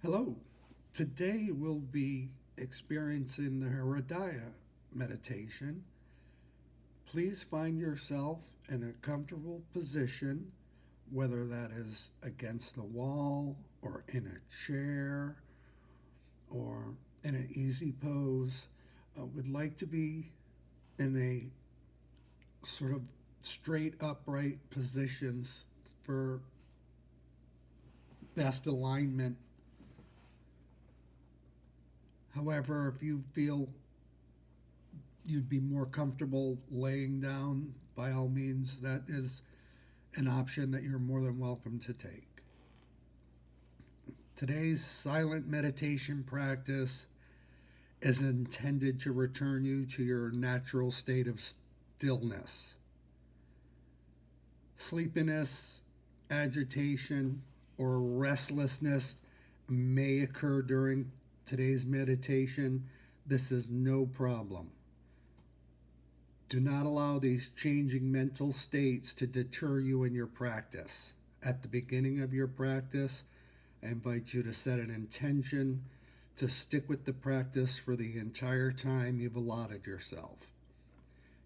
Hello. Today we'll be experiencing the Hridaya Meditation. Please find yourself in a comfortable position, whether that is against the wall or in a chair or in an easy pose. Would like to be in a sort of straight upright positions for best alignment. However, if you feel you'd be more comfortable laying down, by all means, that is an option that you're more than welcome to take. Today's silent meditation practice is intended to return you to your natural state of stillness. Sleepiness, agitation, or restlessness may occur during today's meditation. This is no problem. Do not allow these changing mental states to deter you in your practice. At the beginning of your practice, I invite you to set an intention to stick with the practice for the entire time you've allotted yourself.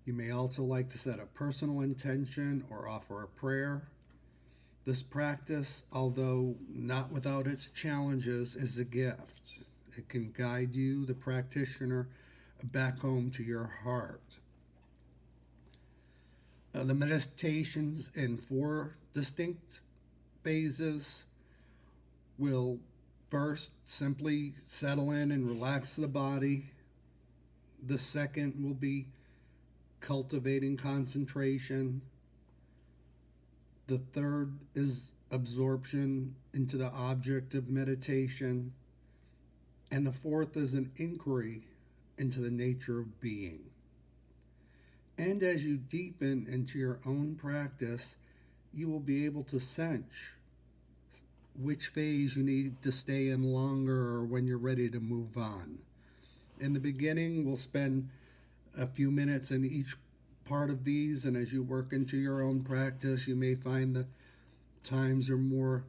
You may also like to set a personal intention or offer a prayer. This practice, although not without its challenges, is a gift. It can guide you, the practitioner, back home to your heart. The meditations in 4 distinct phases will first simply settle in and relax the body. The second will be cultivating concentration. The third is absorption into the object of meditation. And the fourth is an inquiry into the nature of being. And as you deepen into your own practice, you will be able to sense which phase you need to stay in longer or when you're ready to move on. In the beginning, we'll spend a few minutes in each part of these, and as you work into your own practice, you may find the times are more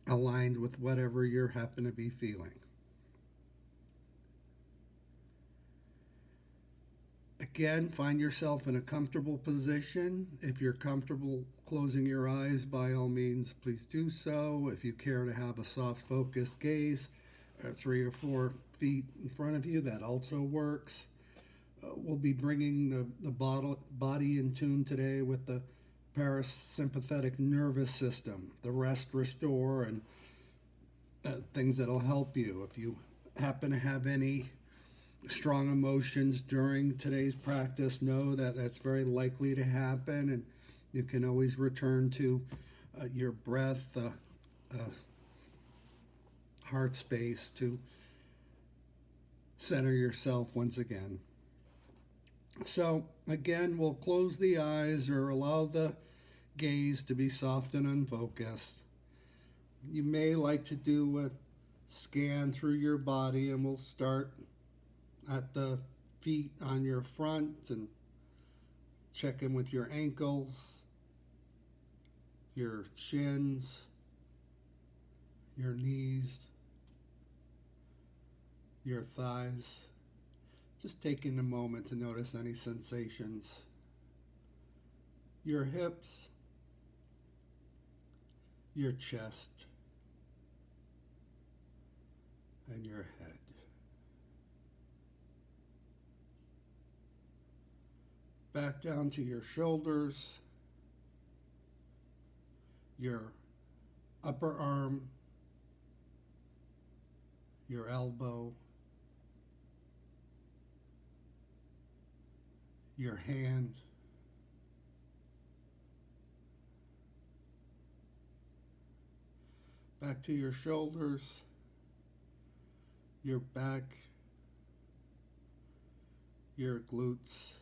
aligned with whatever you happen to be feeling. Again, find yourself in a comfortable position. If you're comfortable closing your eyes, by all means, please do so. If you care to have a soft, focused gaze, 3 or 4 feet in front of you, that also works. We'll be bringing the body in tune today with the parasympathetic nervous system, the rest, restore, and things that'll help you. If you happen to have any strong emotions during today's practice, know that that's very likely to happen, and you can always return to your breath, heart space to center yourself once again. So again, we'll close the eyes or allow the gaze to be soft and unfocused. You may like to do a scan through your body, and we'll start at the feet on your front and check in with your ankles, your shins, your knees, your thighs. Just taking a moment to notice any sensations. Your hips, your chest, and your head. Back down to your shoulders, your upper arm, your elbow, your hand, back to your shoulders, your back, your glutes,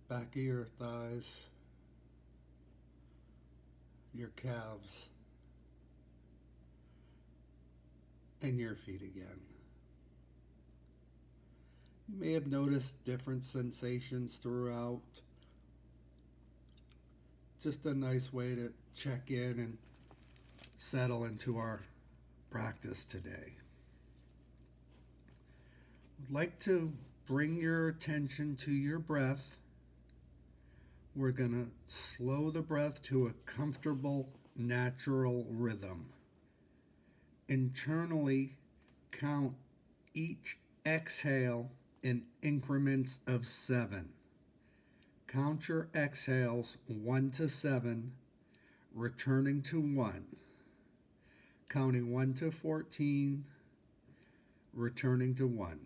back of your thighs, your calves, and your feet again. You may have noticed different sensations throughout. Just a nice way to check in and settle into our practice today. I'd like to bring your attention to your breath. We're going to slow the breath to a comfortable, natural rhythm. Internally, count each exhale in increments of 7. Count your exhales 1 to 7, returning to 1. Counting 1 to 14, returning to 1.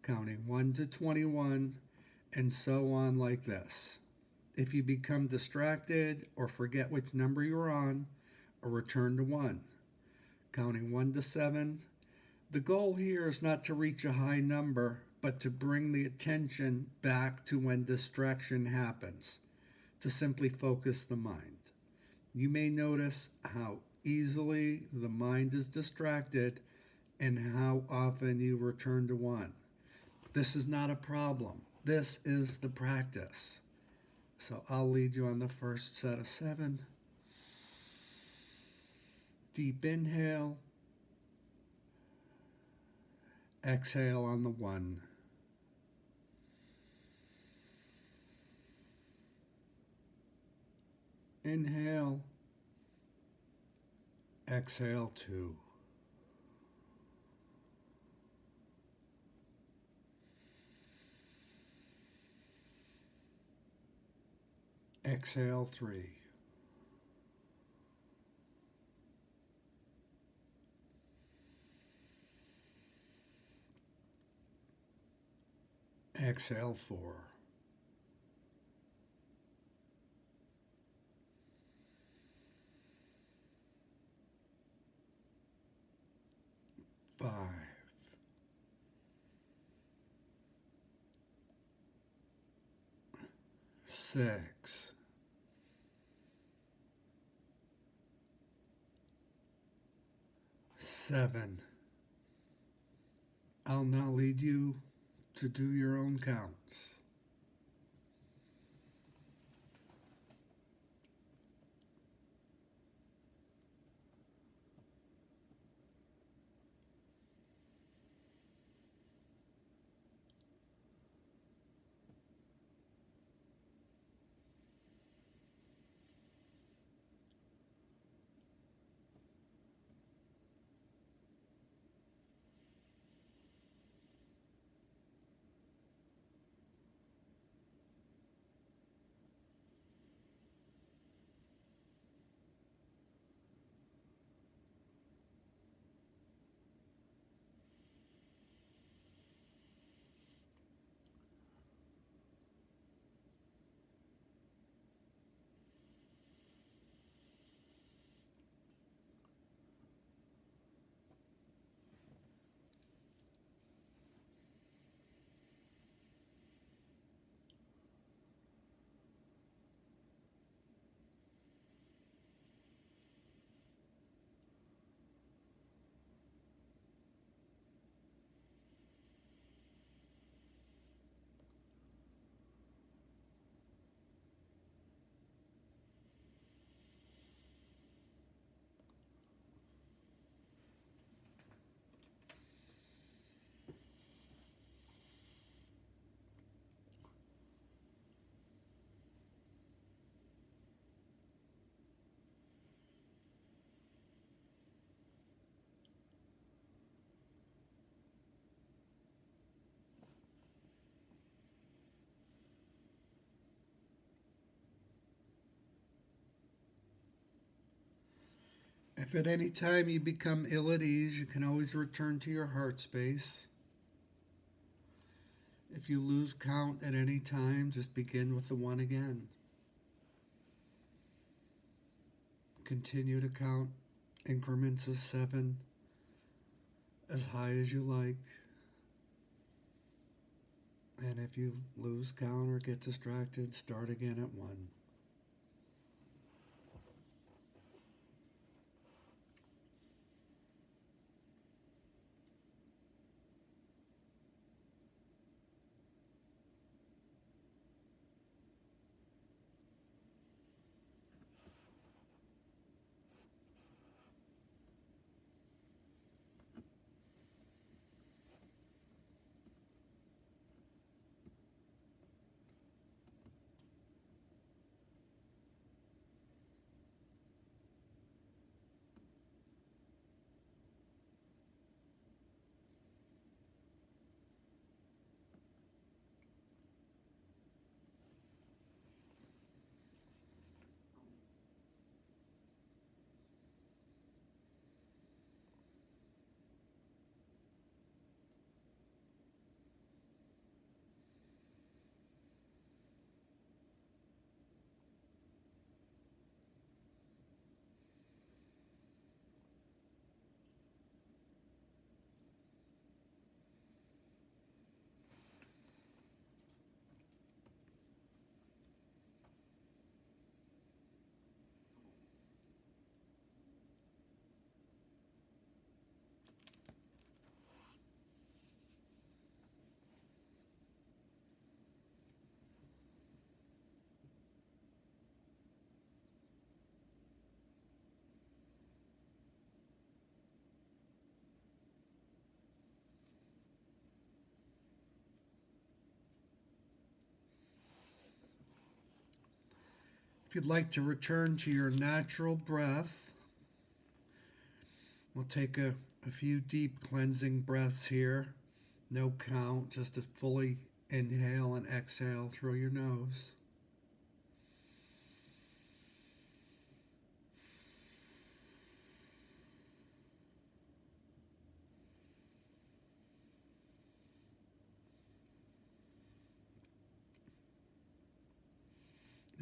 Counting 1 to 21, and so on like this. If you become distracted or forget which number you're on, return to 1. Counting 1 to 7. The goal here is not to reach a high number, but to bring the attention back to when distraction happens, to simply focus the mind. You may notice how easily the mind is distracted and how often you return to 1. This is not a problem. This is the practice. So I'll lead you on the first set of 7. Deep inhale. Exhale on the 1. Inhale. Exhale 2. Exhale 3. Exhale 4. 5. 6. 7. I'll now lead you to do your own counts. If at any time you become ill at ease, you can always return to your heart space. If you lose count at any time, just begin with the 1 again. Continue to count increments of 7, as high as you like. And if you lose count or get distracted, start again at 1. If you'd like to return to your natural breath, we'll take a few deep cleansing breaths here. No count, just to fully inhale and exhale through your nose.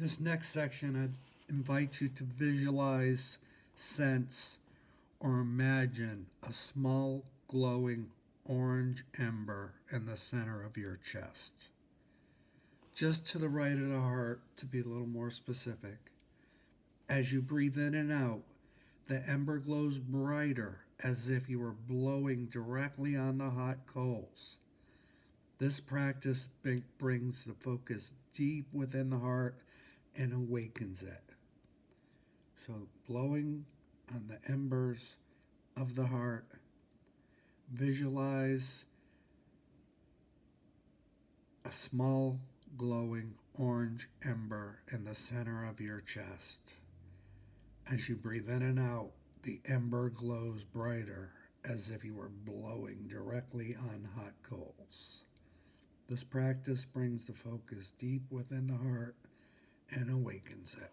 This next section, I'd invite you to visualize, sense, or imagine a small glowing orange ember in the center of your chest. Just to the right of the heart, to be a little more specific. As you breathe in and out, the ember glows brighter as if you were blowing directly on the hot coals. This practice brings the focus deep within the heart and awakens it. So blowing on the embers of the heart, visualize a small glowing orange ember in the center of your chest. As you breathe in and out, the ember glows brighter as if you were blowing directly on hot coals. This practice brings the focus deep within the heart and awakens it.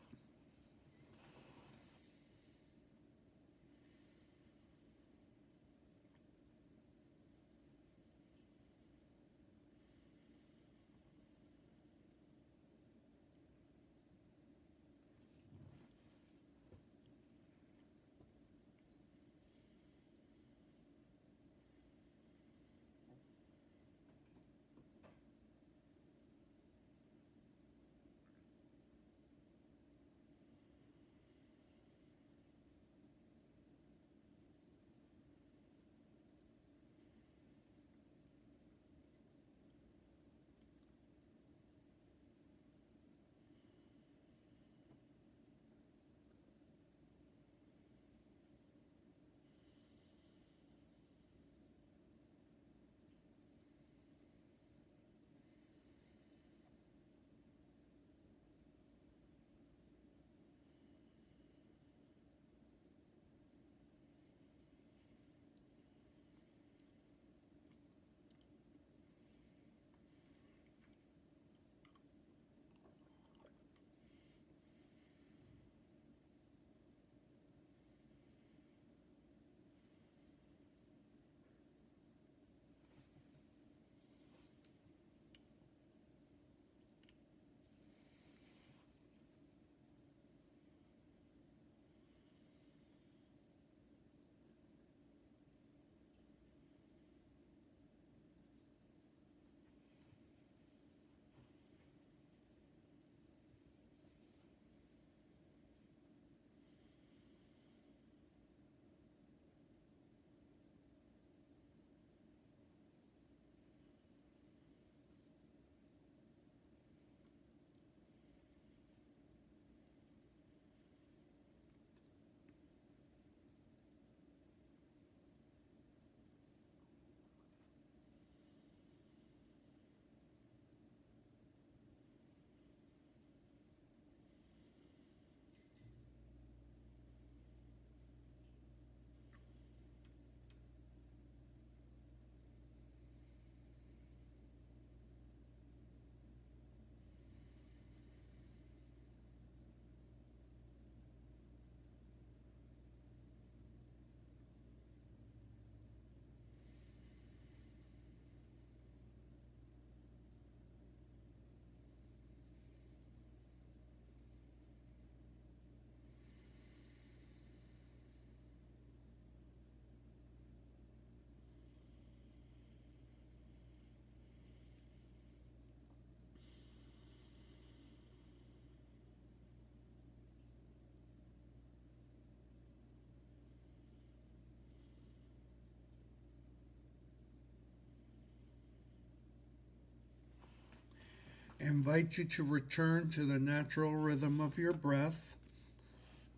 I invite you to return to the natural rhythm of your breath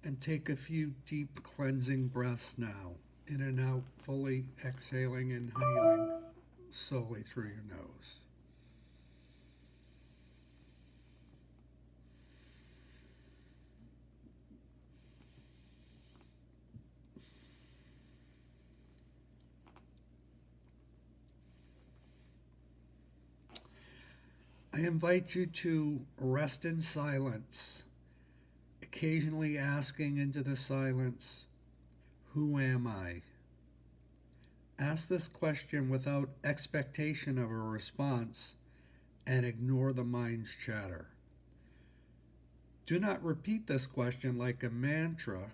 and take a few deep cleansing breaths now, in and out, fully exhaling and inhaling slowly through your nose. I invite you to rest in silence, occasionally asking into the silence, who am I? Ask this question without expectation of a response and ignore the mind's chatter. Do not repeat this question like a mantra,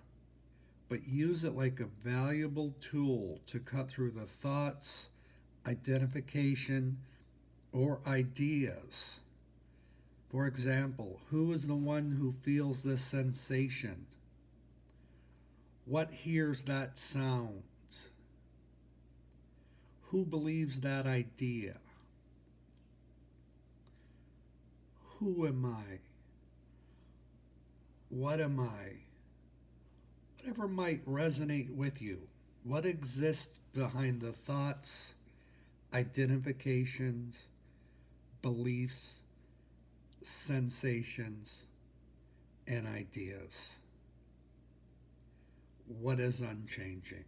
but use it like a valuable tool to cut through the thoughts, identification, or ideas. For example, who is the one who feels this sensation? What hears that sound? Who believes that idea? Who am I? What am I? Whatever might resonate with you. What exists behind the thoughts, identifications, beliefs, sensations, and ideas? What is unchanging?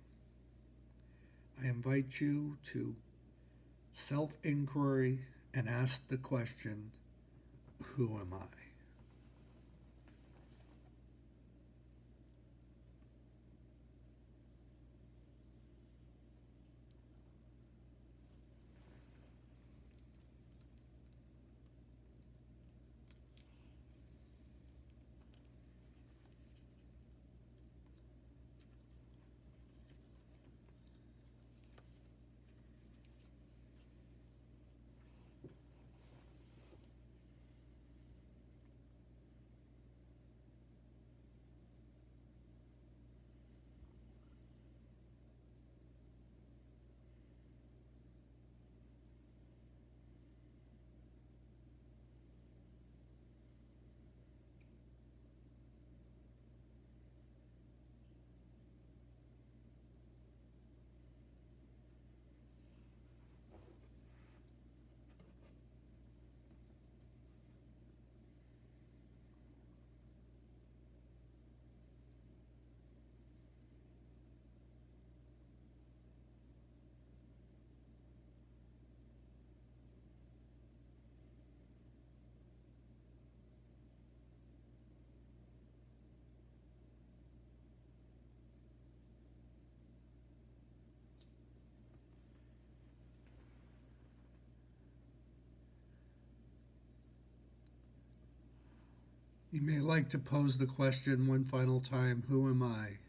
I invite you to self-inquiry and ask the question, who am I? You may like to pose the question one final time, who am I?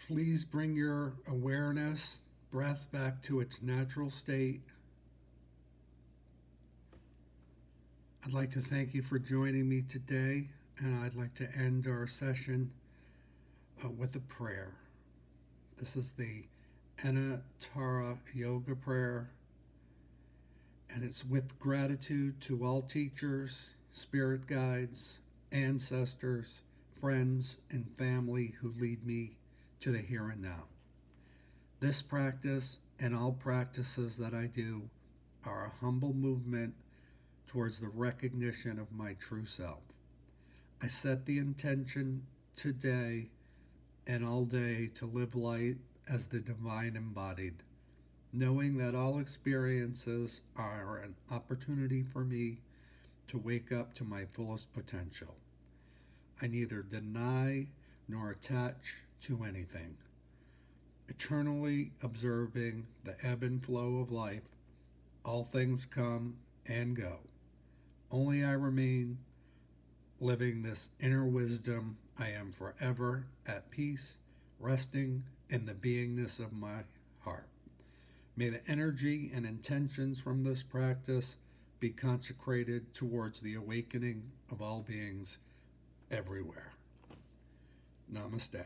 Please bring your awareness, breath back to its natural state. I'd like to thank you for joining me today, and I'd like to end our session with a prayer. This is the Anatara Yoga prayer, and it's with gratitude to all teachers, spirit guides, ancestors, friends, and family who lead me to the here and now. This practice and all practices that I do are a humble movement towards the recognition of my true self. I set the intention today and all day to live light as the divine embodied, knowing that all experiences are an opportunity for me to wake up to my fullest potential. I neither deny nor attach to anything, eternally observing the ebb and flow of life. All things come and go. Only I remain, living this inner wisdom. I am forever at peace, resting in the beingness of my heart. May the energy and intentions from this practice be consecrated towards the awakening of all beings everywhere. Namaste.